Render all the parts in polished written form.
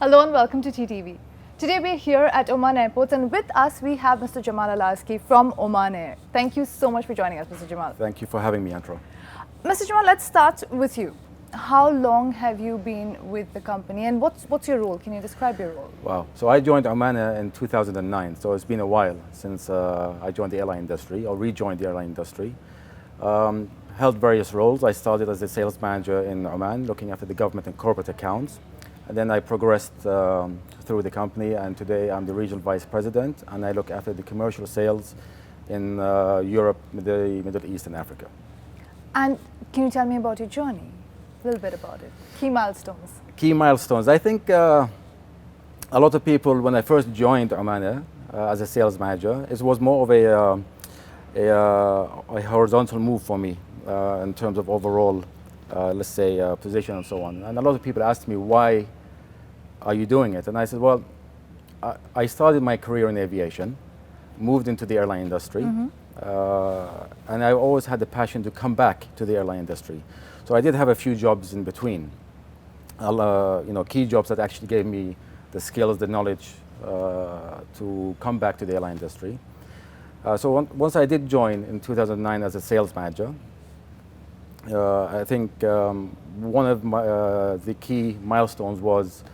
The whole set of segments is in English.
Hello and welcome to TTV. Today we're here at Oman Airport and with us we have Mr. Jamal Al Azki from Oman Air. Thank you so much for joining us, Mr. Jamal. Thank you for having me, Antro. Mr. Jamal, let's start with you. How long have you been with the company and what's your role? Can you describe your role? Wow. So I joined Oman Air in 2009, so it's been a while since I joined the airline industry or rejoined the airline industry. Held various roles. I started as a sales manager in Oman, looking after the government and corporate accounts. And then I progressed through the company, and today I'm the regional vice president, and I look after the commercial sales in Europe, the Middle East, and Africa. And can you tell me about your journey? A little bit about it. Key milestones. Key milestones. I think a lot of people, when I first joined Oman Air as a sales manager, it was more of a horizontal move for me in terms of overall, let's say, position and so on. And a lot of people asked me, why are you doing it? And I said, well, I started my career in aviation, moved into the airline industry, and I always had the passion to come back to the airline industry. So I did have a few jobs in between, key jobs that actually gave me the skills, the knowledge to come back to the airline industry. So once I did join in 2009 as a sales manager, I think one of the key milestones was,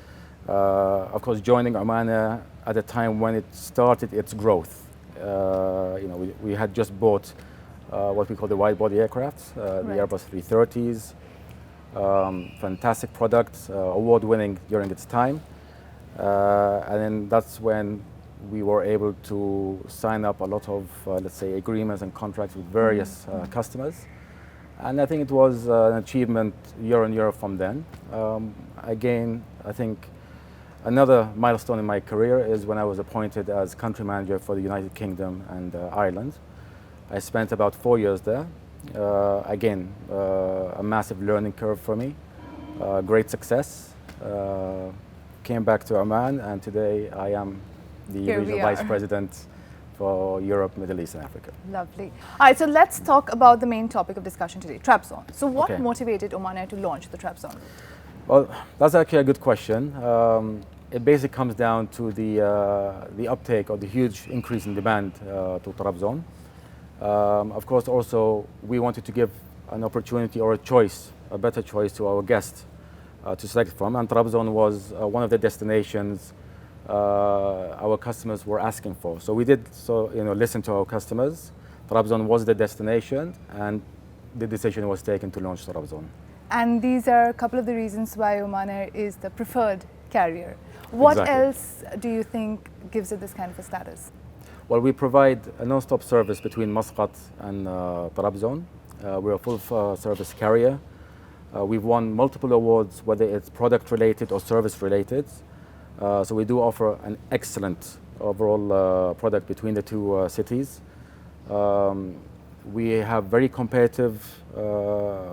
of course, joining Oman Air at a time when it started its growth. We had just bought what we call the wide-body aircrafts, the Airbus 330s, fantastic products, award-winning during its time. And then that's when we were able to sign up a lot of, let's say, agreements and contracts with various customers. And I think it was an achievement year on year from then. Again, I think another milestone in my career is when I was appointed as country manager for the United Kingdom and Ireland. I spent about 4 years there. Again, a massive learning curve for me, great success. Came back to Oman, and today I am the regional vice president for Europe, Middle East, and Africa. Lovely. All right, so let's talk about the main topic of discussion today, Trapzone. So what motivated Oman Air to launch the Trapzone? Well, that's actually a good question. It basically comes down to the uptake of the huge increase in demand to Trapzone. Of course, also, we wanted to give an opportunity or a choice, a better choice to our guests to select from, and Trapzone was one of the destinations our customers were asking for. So we did listen to our customers. Trapzone was the destination, and the decision was taken to launch Trapzone. And these are a couple of the reasons why Oman Air is the preferred carrier. What else do you think gives it this kind of a status? Well, we provide a non-stop service between Muscat and Trapzone. We're a full service carrier. We've won multiple awards, whether it's product related or service related. So we do offer an excellent overall product between the two cities. We have very competitive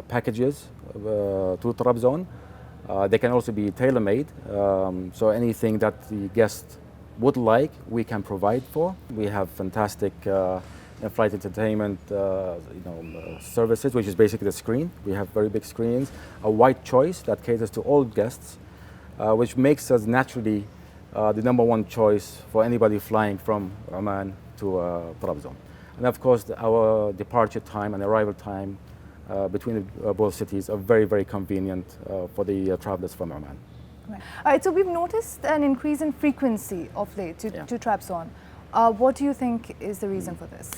packages to Trapzone. They can also be tailor-made. So anything that the guest would like, we can provide for. We have fantastic flight entertainment services, which is basically the screen. We have very big screens, a wide choice that caters to all guests, which makes us naturally the #1 choice for anybody flying from Oman to Trapzone. And of course, our departure time and arrival time between both cities are very, very convenient for the travelers from Oman. Right. All right, so we've noticed an increase in frequency of late to Trapzone. What do you think is the reason for this?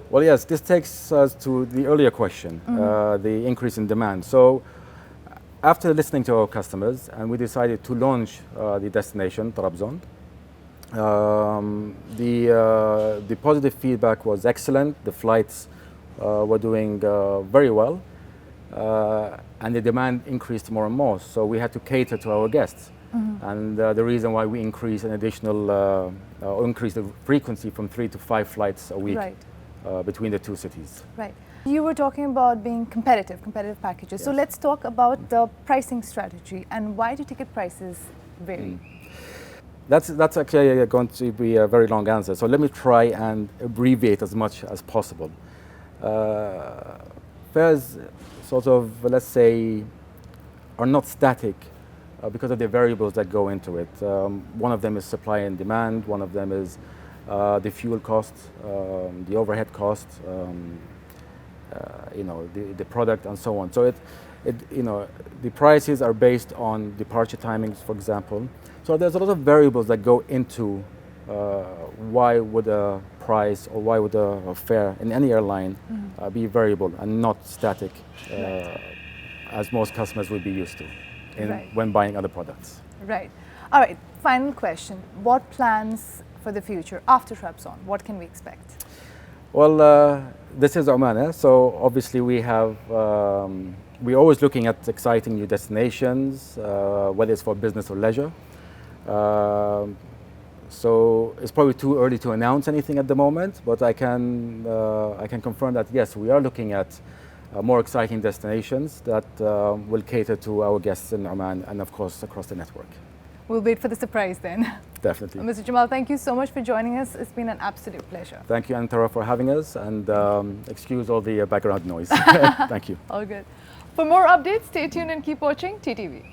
Well, yes, this takes us to the earlier question, the increase in demand. So after listening to our customers, and we decided to launch the destination, Trapzone. The positive feedback was excellent. The flights were doing very well, and the demand increased more and more. So we had to cater to our guests, and the reason why we increased an additional, increased the frequency from 3 to 5 flights a week between the two cities. Right. You were talking about being competitive packages. Yes. So let's talk about the pricing strategy and why do ticket prices vary? That's actually going to be a very long answer. So let me try and abbreviate as much as possible. Fares sort of, let's say, are not static because of the variables that go into it. One of them is supply and demand. One of them is the fuel cost, the overhead cost, the product, and so on. So the prices are based on departure timings, for example. So there's a lot of variables that go into why would a price or why would a fare in any airline be variable and not static, as most customers would be used to when buying other products. Right. All right. Final question. What plans for the future after Trapzone? What can we expect? Well, this is Oman, so obviously we're always looking at exciting new destinations, whether it's for business or leisure. So it's probably too early to announce anything at the moment, but I can confirm that yes, we are looking at more exciting destinations that will cater to our guests in Oman and of course across the network. We'll wait for the surprise then. Definitely. Mr. Jamal, thank you so much for joining us. It's been an absolute pleasure. Thank you, Antara, for having us, and excuse all the background noise. Thank you. All good. For more updates, stay tuned and keep watching TTV.